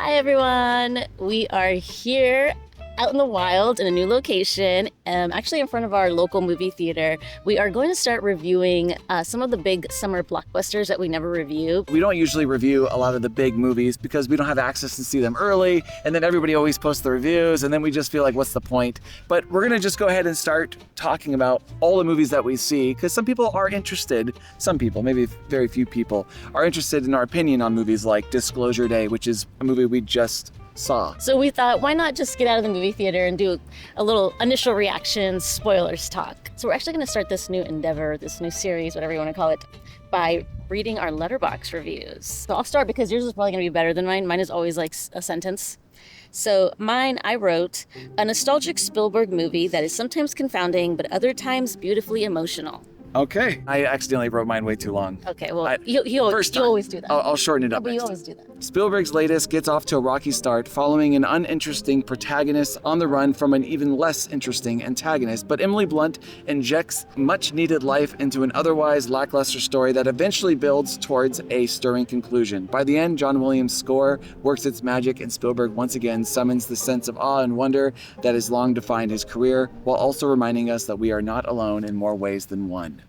Hi everyone, we are here out in the wild in a new location, actually in front of our local movie theater. We are going to start reviewing some of the big summer blockbusters that we never review. We don't usually review a lot of the big movies because we don't have access to see them early, and then everybody always posts the reviews, and then we just feel like, what's the point? But we're gonna just go ahead and start talking about all the movies that we see, because some people are interested, some people, maybe very few people, are interested in our opinion on movies like Disclosure Day, which is a movie we just saw. So we thought, why not just get out of the movie theater and do a little initial reactions, spoilers talk. So we're actually gonna start this new endeavor, this new series, whatever you wanna call it, by reading our Letterboxd reviews. So I'll start because yours is probably gonna be better than mine. Mine is always like a sentence. So mine, I wrote, a nostalgic Spielberg movie that is sometimes confounding, but other times beautifully emotional. Okay. I accidentally wrote mine way too long. Okay, well, you always do that. I'll shorten it up But next you time. always do that. Spielberg's latest gets off to a rocky start following an uninteresting protagonist on the run from an even less interesting antagonist, but Emily Blunt injects much-needed life into an otherwise lackluster story that eventually builds towards a stirring conclusion. By the end, John Williams' score works its magic, and Spielberg once again summons the sense of awe and wonder that has long defined his career, while also reminding us that we are not alone in more ways than one.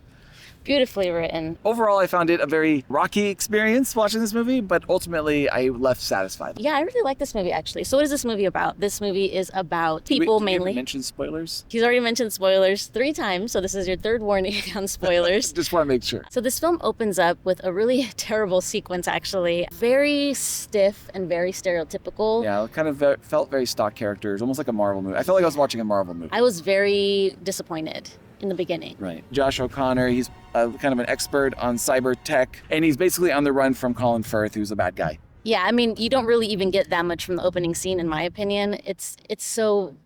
Beautifully written. Overall, I found it a very rocky experience watching this movie, but ultimately I left satisfied. Yeah, I really like this movie actually. So what is this movie about? This movie is about people mainly. Did you mention spoilers? He's already mentioned spoilers 3 times, so this is your 3rd warning on spoilers. Just want to make sure. So this film opens up with a really terrible sequence actually. Very stiff and very stereotypical. Yeah, it kind of felt very stock characters, almost like a Marvel movie. I felt like I was watching a Marvel movie. I was very disappointed in the beginning. Right. Josh O'Connor, he's kind of an expert on cyber tech, and he's basically on the run from Colin Firth, who's a bad guy. Yeah, I mean, you don't really even get that much from the opening scene, in my opinion. It's so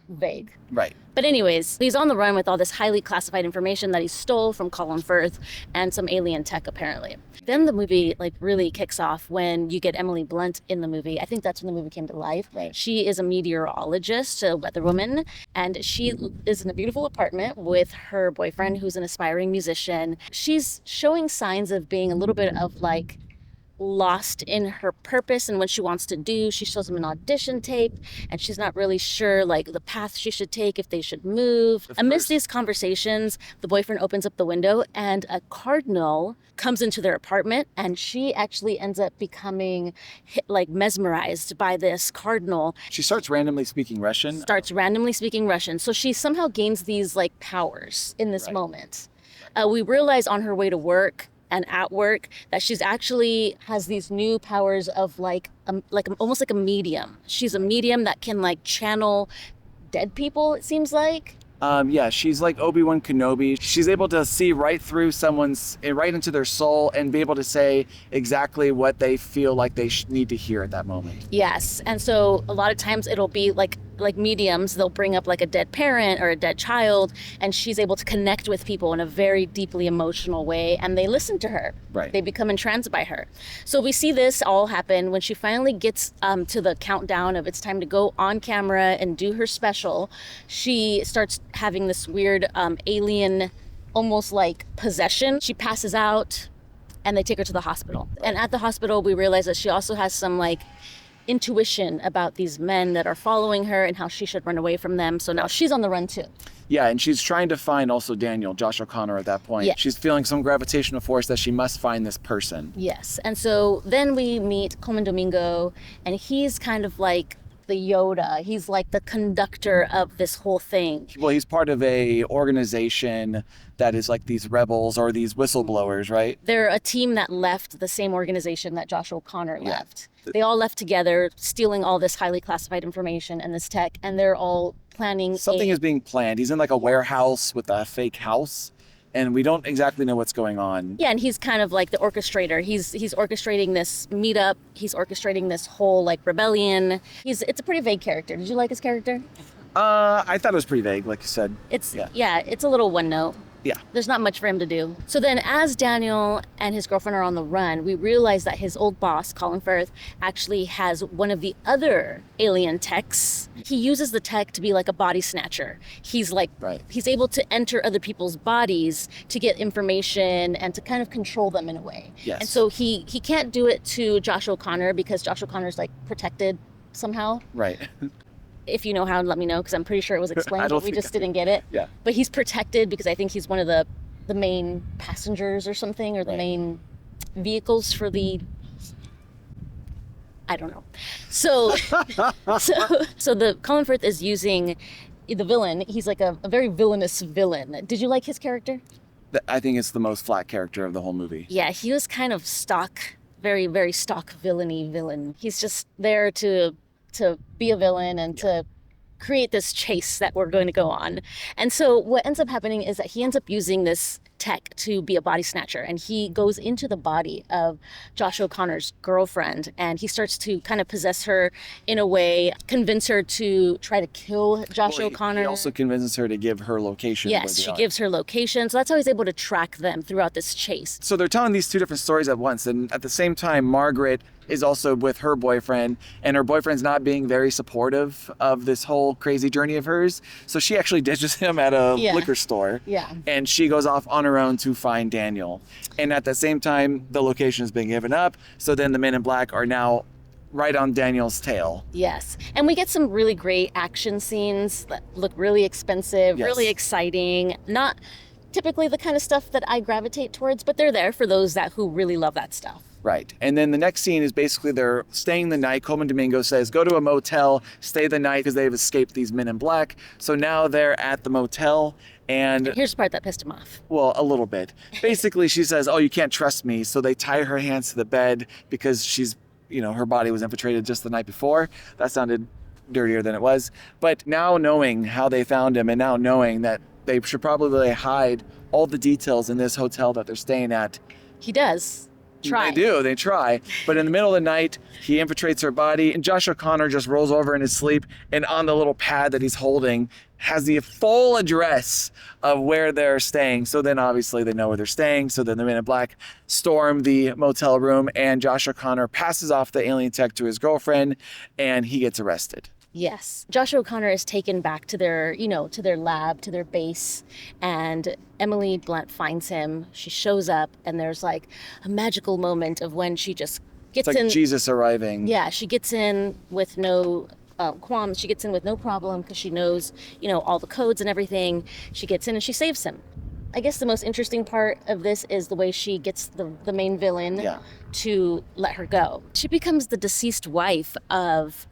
vague. Right. But anyways, he's on the run with all this highly classified information that he stole from Colin Firth and some alien tech, apparently. Then the movie really kicks off when you get Emily Blunt in the movie. I think that's when the movie came to life. Right. She is a meteorologist, a weatherwoman, and she is in a beautiful apartment with her boyfriend, who's an aspiring musician. She's showing signs of being a little bit of lost in her purpose and what she wants to do. She shows him an audition tape and she's not really sure the path she should take, if they should move. Amidst these conversations, the boyfriend opens up the window and a cardinal comes into their apartment, and she actually ends up becoming mesmerized by this cardinal. She starts randomly speaking Russian. So she somehow gains these powers in this moment. We realize on her way to work and at work that she's actually has these new powers of almost like a medium. She's a medium that can channel dead people, it seems like. Yeah, she's like Obi-Wan Kenobi. She's able to see right through right into their soul and be able to say exactly what they feel like they need to hear at that moment. Yes, and so a lot of times it'll be like mediums, they'll bring up a dead parent or a dead child, and she's able to connect with people in a very deeply emotional way, and they listen to her. Right. They become entranced by her. So we see this all happen when she finally gets to the countdown of it's time to go on camera and do her special. She starts having this weird alien, almost like possession. She passes out and they take her to the hospital. And at the hospital, we realize that she also has some intuition about these men that are following her and how she should run away from them. So now she's on the run too. Yeah, and she's trying to find also Josh O'Connor at that point. Yeah. She's feeling some gravitational force that she must find this person. Yes, and so then we meet Coleman Domingo, and he's kind of like the Yoda. He's like the conductor of this whole thing. Well, he's part of a organization that is like these rebels or these whistleblowers, right? They're a team that left the same organization that Josh O'Connor left. They all left together, stealing all this highly classified information and this tech, and they're all planning. Something is being planned. He's in a warehouse with a fake house, and we don't exactly know what's going on. Yeah, and he's kind of like the orchestrator. He's orchestrating this meetup. He's orchestrating this whole rebellion. It's a pretty vague character. Did you like his character? I thought it was pretty vague, like you said. It's a little one note. Yeah. There's not much for him to do. So then as Daniel and his girlfriend are on the run, we realize that his old boss, Colin Firth, actually has one of the other alien techs. He uses the tech to be like a body snatcher. He's like, he's able to enter other people's bodies to get information and to kind of control them in a way. Yes. And so he can't do it to Josh O'Connor because Josh O'Connor's like protected somehow. Right. If you know how, let me know, because I'm pretty sure it was explained, but we just didn't get it. Yeah. But he's protected because I think he's one of the main passengers or something, or the main vehicles for the, I don't know. So, so the Colin Firth is using the villain. He's like a very villainous villain. Did you like his character? I think it's the most flat character of the whole movie. Yeah, he was kind of stock, very, very stock villainy villain. He's just there to be a villain and to create this chase that we're going to go on. And so what ends up happening is that he ends up using this tech to be a body snatcher, and he goes into the body of Josh O'Connor's girlfriend, and he starts to kind of possess her in a way, convince her to try to kill Josh O'Connor. He also convinces her to give her location. Yes, she gives her location. So that's how he's able to track them throughout this chase. So they're telling these two different stories at once, and at the same time, Margaret is also with her boyfriend, and her boyfriend's not being very supportive of this whole crazy journey of hers. So she actually ditches him at a liquor store. Yeah. And she goes off on her own to find Daniel. And at the same time, the location is being given up. So then the Men in Black are now right on Daniel's tail. Yes. And we get some really great action scenes that look really expensive, really exciting. Not typically the kind of stuff that I gravitate towards, but they're there for those who really love that stuff. Right. And then the next scene is basically they're staying the night. Coleman Domingo says, go to a motel, stay the night, because they've escaped these Men in Black. So now they're at the motel. And here's the part that pissed him off. Well, a little bit. Basically, she says, oh, you can't trust me. So they tie her hands to the bed because she's, her body was infiltrated just the night before. That sounded dirtier than it was. But now knowing how they found him, and now knowing that they should probably hide all the details in this hotel that they're staying at. He does. They try. But in the middle of the night, he infiltrates her body, and Josh O'Connor just rolls over in his sleep, and on the little pad that he's holding has the full address of where they're staying. So then obviously they know where they're staying. So then the Men in Black storm the motel room, and Josh O'Connor passes off the alien tech to his girlfriend, and he gets arrested. Yes. Josh O'Connor is taken back to their, to their lab, to their base, and Emily Blunt finds him. She shows up, and there's like a magical moment of when she just gets in. It's like Jesus arriving. Yeah, she gets in with no qualms. She gets in with no problem because she knows, all the codes and everything. She gets in and she saves him. I guess the most interesting part of this is the way she gets the main villain to let her go. She becomes the deceased wife of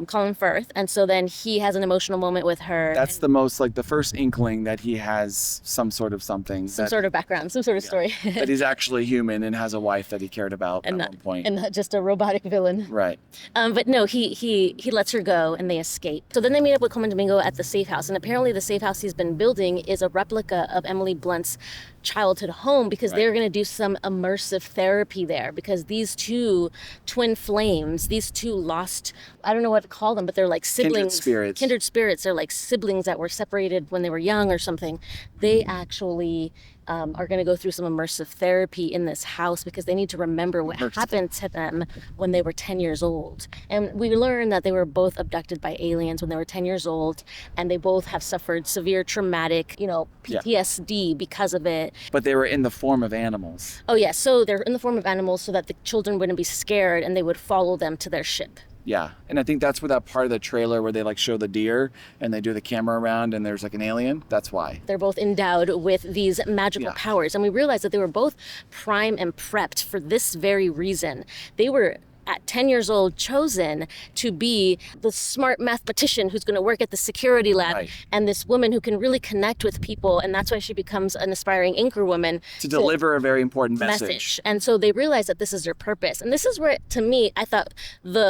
Colin Firth, and so then he has an emotional moment with her. That's the most, the first inkling that he has some sort of something. Some sort of background, some sort of story. That he's actually human and has a wife that he cared about at one point. And not just a robotic villain. Right. But no, he lets her go and they escape. So then they meet up with Coleman Domingo at the safe house, and apparently the safe house he's been building is a replica of Emily Blunt's childhood home, because they're going to do some immersive therapy there, because these two twin flames, these two lost, I don't know what to call them, but they're like siblings. Kindred spirits. They're like siblings that were separated when they were young or something. They actually are going to go through some immersive therapy in this house because they need to remember what happened to them when they were 10 years old. And we learned that they were both abducted by aliens when they were 10 years old, and they both have suffered severe traumatic, PTSD because of it. But they were in the form of animals. Oh, yeah. So they're in the form of animals so that the children wouldn't be scared and they would follow them to their ship. Yeah, and I think that's where that part of the trailer where they show the deer and they do the camera around and there's an alien, that's why. They're both endowed with these magical powers, and we realized that they were both primed and prepped for this very reason. They were at 10 years old chosen to be the smart mathematician who's going to work at the security lab, and this woman who can really connect with people, and that's why she becomes an aspiring anchor woman to deliver a very important message. And so they realize that this is their purpose, and this is where, to me, I thought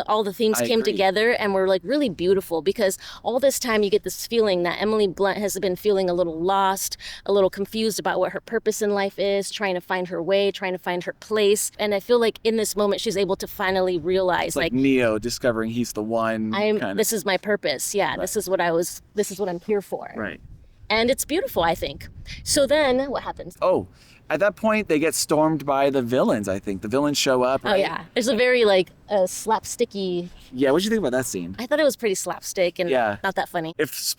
all the themes came together and were really beautiful, because all this time you get this feeling that Emily Blunt has been feeling a little lost, a little confused about what her purpose in life is, trying to find her way, trying to find her place. And I feel like in this moment she's able to finally realize, like Neo discovering he's the one. This is my purpose. Yeah, this is what I'm here for. Right. And it's beautiful, I think. So then what happens? Oh, at that point, they get stormed by the villains, I think. The villains show up, right? Oh, yeah. There's a very, like, slapsticky... Yeah, what'd you think about that scene? I thought it was pretty slapstick and not that funny. If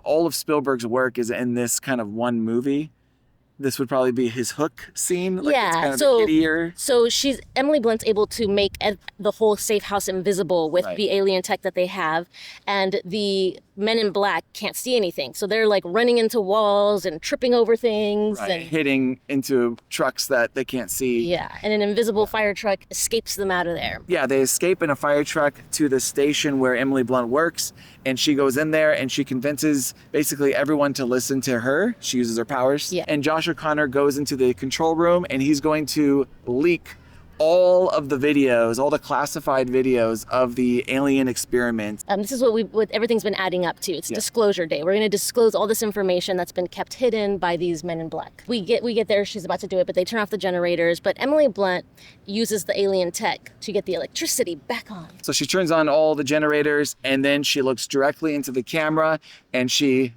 all of Spielberg's work is in this kind of one movie, this would probably be his hook scene. Like it's kind of kiddier. So Emily Blunt's able to make the whole safe house invisible with the alien tech that they have, and the men in black can't see anything. So they're like running into walls and tripping over things and hitting into trucks that they can't see. Yeah, and an invisible fire truck escapes them out of there. Yeah, they escape in a fire truck to the station where Emily Blunt works, and she goes in there and she convinces basically everyone to listen to her. She uses her powers. Yeah. And Josh O'Connor goes into the control room and he's going to leak all of the videos, all the classified videos of the alien experiment. This is what everything's been adding up to. It's disclosure day. We're going to disclose all this information that's been kept hidden by these men in black. We get there, she's about to do it, but they turn off the generators. But Emily Blunt uses the alien tech to get the electricity back on. So she turns on all the generators and then she looks directly into the camera and she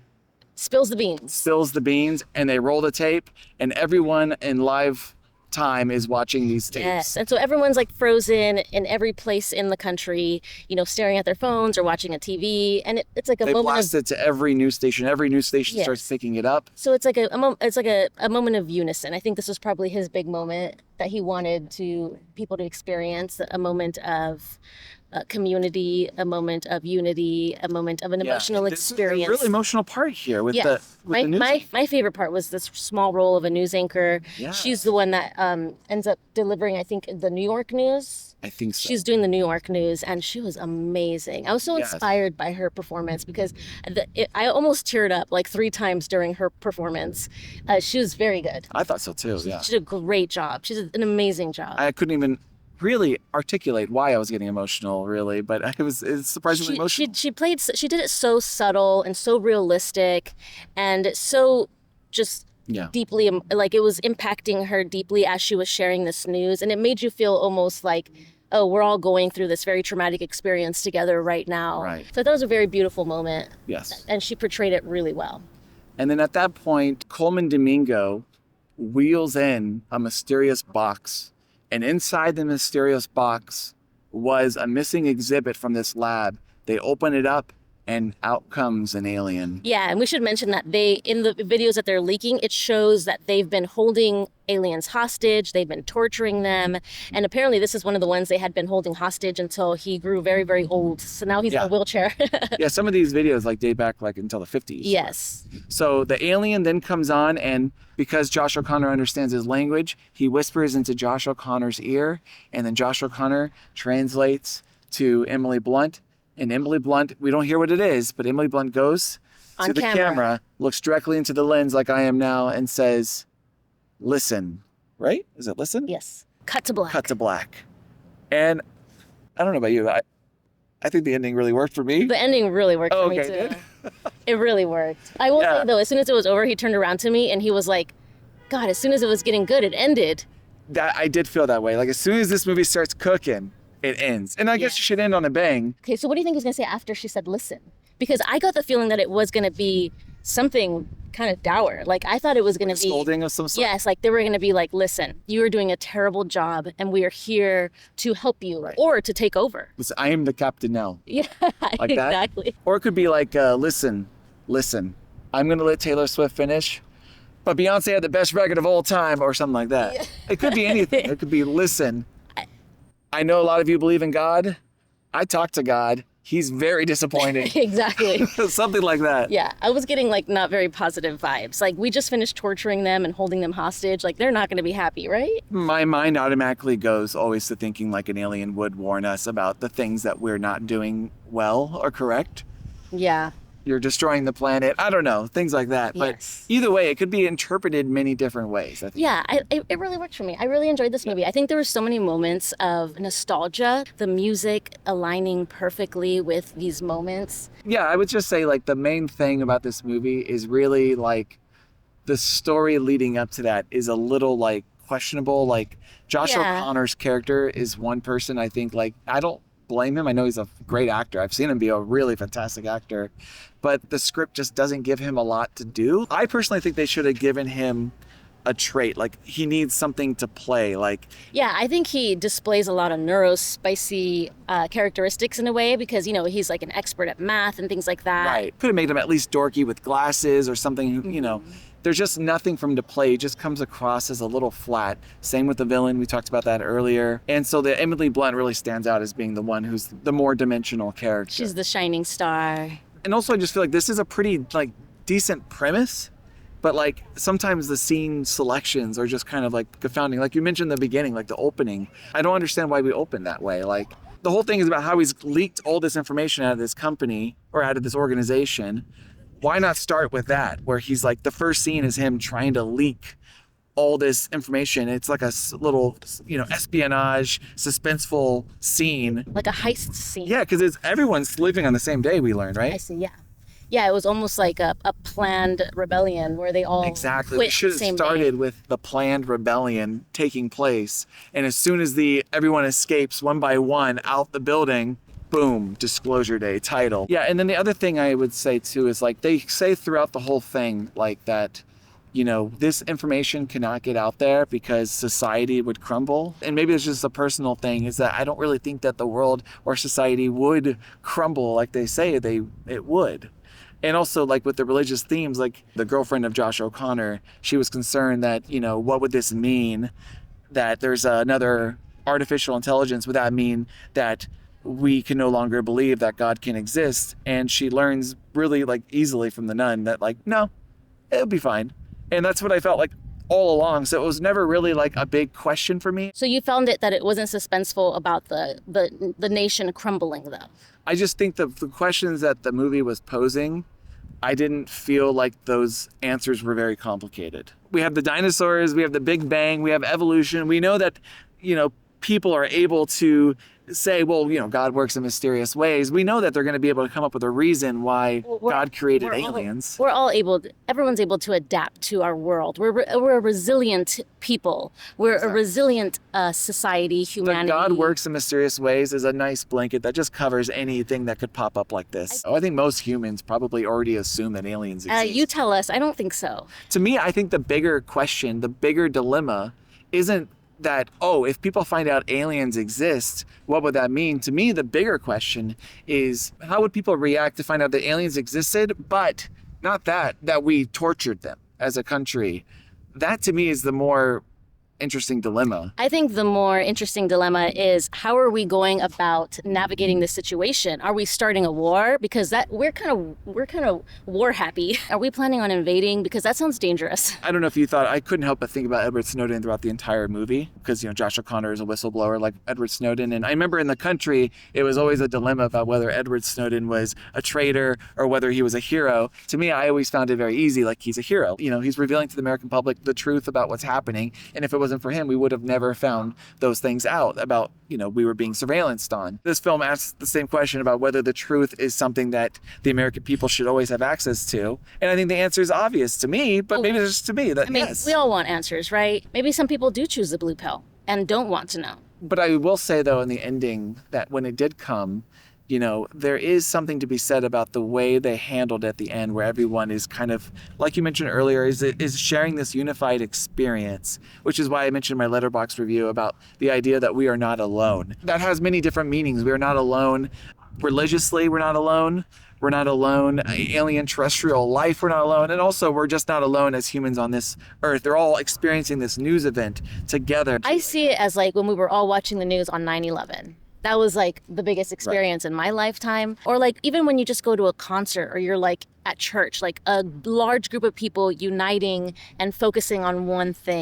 spills the beans. And they roll the tape and everyone in live time is watching these tapes. Yes, and so everyone's like frozen in every place in the country, staring at their phones or watching a TV, and it's like a they moment. They blast it to every news station. Every news station starts picking it up. So it's like a moment of unison. I think this was probably his big moment that he wanted people to experience, a moment of community, a moment of unity, a moment of an emotional experience. There's a really emotional part here with the news. My favorite part was this small role of a news anchor. Yeah. She's the one that ends up delivering, I think, the New York news. I think so. She's doing the New York news, and she was amazing. I was so inspired by her performance because I almost teared up like 3 times during her performance. She was very good. I thought so too, She did a great job. She did an amazing job. I couldn't even really articulate why I was getting emotional, really, but it's surprisingly emotional. She did it so subtle and so realistic and so just deeply, like it was impacting her deeply as she was sharing this news, and it made you feel almost like, oh, we're all going through this very traumatic experience together right now. Right. So that was a very beautiful moment. Yes. And she portrayed it really well. And then at that point, Coleman Domingo wheels in a mysterious box. And inside the mysterious box was a missing exhibit from this lab. They open it up and out comes an alien. Yeah, and we should mention that in the videos that they're leaking, it shows that they've been holding aliens hostage, they've been torturing them, and apparently this is one of the ones they had been holding hostage until he grew very, very old. So now he's in a wheelchair. Yeah, some of these videos date back until the 50s. Yes. So the alien then comes on, and because Josh O'Connor understands his language, he whispers into Josh O'Connor's ear, and then Josh O'Connor translates to Emily Blunt. And Emily Blunt, we don't hear what it is, but Emily Blunt goes to the camera, looks directly into the lens like I am now, and says, "Listen." Right? Is it listen? Yes. Cut to black. Cut to black. And I don't know about you, I think the ending really worked for me. The ending really worked for me too. Good. It really worked. I will say though, as soon as it was over, he turned around to me and he was like, God, as soon as it was getting good, it ended. I did feel that way. Like as soon as this movie starts cooking, it ends. And I guess you should end on a bang. Okay, so what do you think he was going to say after she said listen? Because I got the feeling that it was going to be something kind of dour. Like I thought it was going to be scolding of some sort. Yes, like they were going to be like, listen, you are doing a terrible job and we are here to help you or to take over. Listen, I am the captain now. Yeah, like exactly. That. Or it could be like, listen, I'm going to let Taylor Swift finish, but Beyonce had the best record of all time or something like that. Yeah. It could be anything. It could be, listen, I know a lot of you believe in God. I talk to God. He's very disappointing. Exactly. Something like that. Yeah, I was getting not very positive vibes. Like we just finished torturing them and holding them hostage. Like they're not going to be happy, right? My mind automatically goes always to thinking like an alien would warn us about the things that we're not doing well or correct. Yeah. You're destroying the planet. I don't know, things like that. Yes. But either way, it could be interpreted many different ways, I think. Yeah, it really worked for me. I really enjoyed this movie. I think there were so many moments of nostalgia, the music aligning perfectly with these moments. Yeah, I would just say the main thing about this movie is really the story leading up to that is a little questionable. Josh O'Connor's character is one person I think blame him. I know he's a great actor. I've seen him be a really fantastic actor, but the script just doesn't give him a lot to do. I personally think they should have given him a trait. Like, he needs something to play. Like, yeah, I think he displays a lot of neurospicy characteristics in a way because, you know, he's like an expert at math and things like that. right. Could have made him at least dorky with glasses or something, you know. There's just nothing for him to play. He just comes across as a little flat. Same with the villain. We talked about that earlier. And so the Emily Blunt really stands out as being the one who's the more dimensional character. She's the shining star. And also I just feel like this is a pretty like decent premise, but like sometimes the scene selections are just kind of like confounding. Like you mentioned in the beginning, like the opening. I don't understand why we open that way. Like the whole thing is about how he's leaked all this information out of this company or out of this organization. Why not start with that, where he's like, the first scene is him trying to leak all this information. It's like a little, you know, espionage, suspenseful scene. Like a heist scene. Yeah, because everyone's living on the same day, we learned, right? I see, yeah. Yeah, it was almost like a planned rebellion where they all Exactly. quit We should the have same started day. with the planned rebellion taking place. And as soon as everyone escapes one by one out the building, boom, disclosure day title. Yeah, and then the other thing I would say too is like they say throughout the whole thing like that, you know, this information cannot get out there because society would crumble. And maybe it's just a personal thing, is that I don't really think that the world or society would crumble like they say it would. And also like with the religious themes, like the girlfriend of Josh O'Connor, she was concerned that, you know, what would this mean that there's another artificial intelligence? Would that mean that we can no longer believe that God can exist? And she learns really like easily from the nun that like, no, it'll be fine. And that's what I felt like all along. So it was never really like a big question for me. So you found it that it wasn't suspenseful about the nation crumbling, though? I just think the questions that the movie was posing, I didn't feel like those answers were very complicated. We have the dinosaurs, we have the Big Bang, we have evolution. We know that, you know, people are able to say, well, you know, God works in mysterious ways. We know that they're going to be able to come up with a reason why God created aliens. Everyone's able to adapt to our world. We're a resilient people. We're a resilient society, humanity. That God works in mysterious ways is a nice blanket that just covers anything that could pop up like this. I think most humans probably already assume that aliens exist. You tell us. I don't think so. To me, I think the bigger question, the bigger dilemma isn't that, oh, if people find out aliens exist, what would that mean? To me, the bigger question is, how would people react to find out that aliens existed, but not that we tortured them as a country? That to me is the more interesting dilemma. I think the more interesting dilemma is, how are we going about navigating this situation? Are we starting a war? Because that we're kind of war happy. Are we planning on invading? Because that sounds dangerous. I don't know if you thought, I couldn't help but think about Edward Snowden throughout the entire movie, because, you know, Josh O'Connor is a whistleblower like Edward Snowden. And I remember in the country, it was always a dilemma about whether Edward Snowden was a traitor or whether he was a hero. To me, I always found it very easy, like he's a hero. You know, he's revealing to the American public the truth about what's happening. And if it wasn't for him, we would have never found those things out about, you know, we were being surveillanced on. This film asks the same question about whether the truth is something that the American people should always have access to. And I think the answer is obvious to me, but maybe it's just to me that, I mean, yes. we all want answers, right? Maybe some people do choose the blue pill and don't want to know. But I will say, though, in the ending, that when it did come, you know, there is something to be said about the way they handled at the end, where everyone is kind of, like you mentioned earlier, is sharing this unified experience, which is why I mentioned in my Letterboxd review about the idea that we are not alone. That has many different meanings. We are not alone religiously. We're not alone. We're not alone. Alien terrestrial life, we're not alone. And also, we're just not alone as humans on this earth. They're all experiencing this news event together. I see it as like when we were all watching the news on 9/11. That was like the biggest experience in my lifetime. Or like even when you just go to a concert or you're like at church, like a large group of people uniting and focusing on one thing.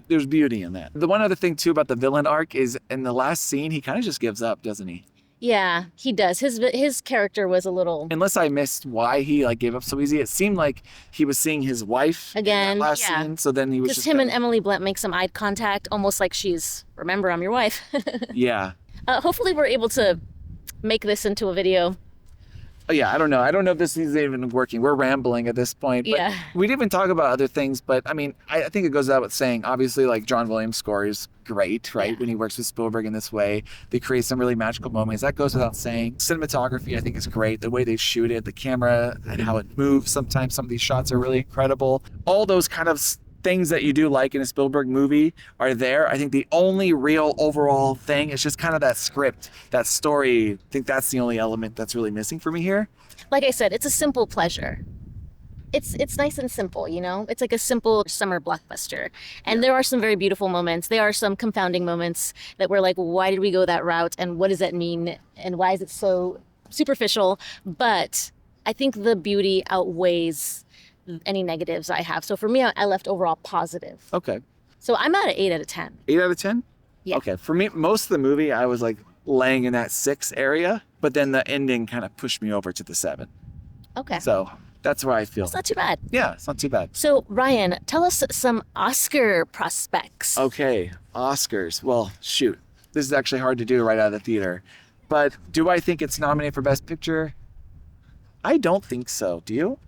There's beauty in that. The one other thing too about the villain arc is in the last scene, he kind of just gives up, doesn't he? Yeah, he does. His character was a little... Unless I missed why he like gave up so easy, it seemed like he was seeing his wife again in that last scene. So then he was just him and Emily Blunt make some eye contact, almost like she's, remember, I'm your wife. Yeah. Hopefully we're able to make this into a video. Oh, yeah, I don't know. I don't know if this is even working. We're rambling at this point. But Yeah. we didn't even talk about other things. But I mean, I think it goes out with saying, obviously, like John Williams' score is great, right? Yeah. When he works with Spielberg in this way, they create some really magical moments. That goes without saying. Cinematography, I think, is great. The way they shoot it, the camera, and how it moves. Sometimes some of these shots are really incredible. All those kind of things that you do like in a Spielberg movie are there. I think the only real overall thing is just kind of that script, that story. I think that's the only element that's really missing for me here. Like I said, it's a simple pleasure. It's nice and simple, you know? It's like a simple summer blockbuster. And there are some very beautiful moments. There are some confounding moments that we're like, why did we go that route? And what does that mean? And why is it so superficial? But I think the beauty outweighs any negatives I have. So for me, I left overall positive. Okay. So I'm at an 8 out of 10. 8 out of 10? Yeah. Okay. For me, most of the movie, I was like laying in that 6 area, but then the ending kind of pushed me over to the 7. Okay. So that's where I feel. It's not too bad. Yeah, it's not too bad. So Ryan, tell us some Oscar prospects. Okay, Oscars. Well, shoot. This is actually hard to do right out of the theater. But do I think it's nominated for Best Picture? I don't think so. Do you?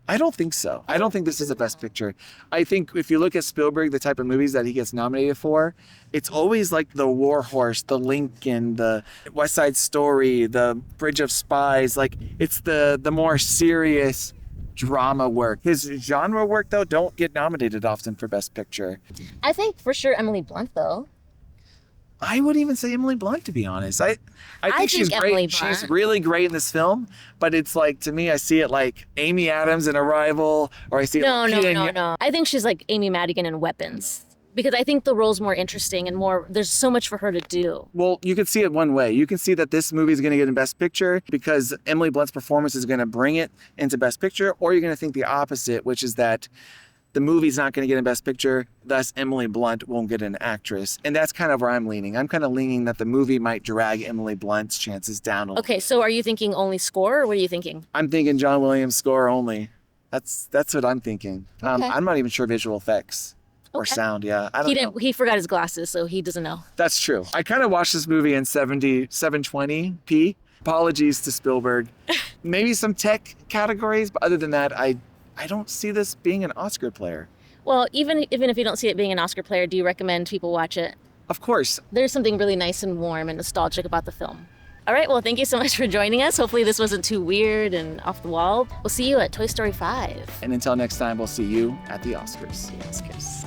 I don't think so. I don't think this is a Best Picture. I think if you look at Spielberg, the type of movies that he gets nominated for, it's always like the War Horse, the Lincoln, the West Side Story, the Bridge of Spies. Like it's the more serious drama work. His genre work, though, don't get nominated often for Best Picture. I think for sure Emily Blunt, though. I would even say Emily Blunt, to be honest. I think think she's great. Emily She's Blunt. really great in this film, but it's like, to me, I see it like Amy Adams in Arrival, or I see it No, like no, Peter no, no. I think she's like Amy Madigan in Weapons. Because I think the role's more interesting and more, there's so much for her to do. Well, you can see it one way. You can see that this movie is going to get in Best Picture because Emily Blunt's performance is going to bring it into Best Picture, or you're going to think the opposite, which is that the movie's not going to get in Best Picture, thus Emily Blunt won't get an actress. And that's kind of where I'm leaning. I'm kind of leaning that the movie might drag Emily Blunt's chances down a little. Okay, so are you thinking only score, or what are you thinking? I'm thinking John Williams score only. That's what I'm thinking. Okay. I'm not even sure visual effects or Okay. sound. Yeah, I don't know. He forgot his glasses, so he doesn't know. That's true. I kind of watched this movie in 720p. Apologies to Spielberg. Maybe some tech categories, but other than that, I don't see this being an Oscar player. Well, even if you don't see it being an Oscar player, do you recommend people watch it? Of course. There's something really nice and warm and nostalgic about the film. All right, well, thank you so much for joining us. Hopefully this wasn't too weird and off the wall. We'll see you at Toy Story 5. And until next time, we'll see you at the Oscars. Oscars.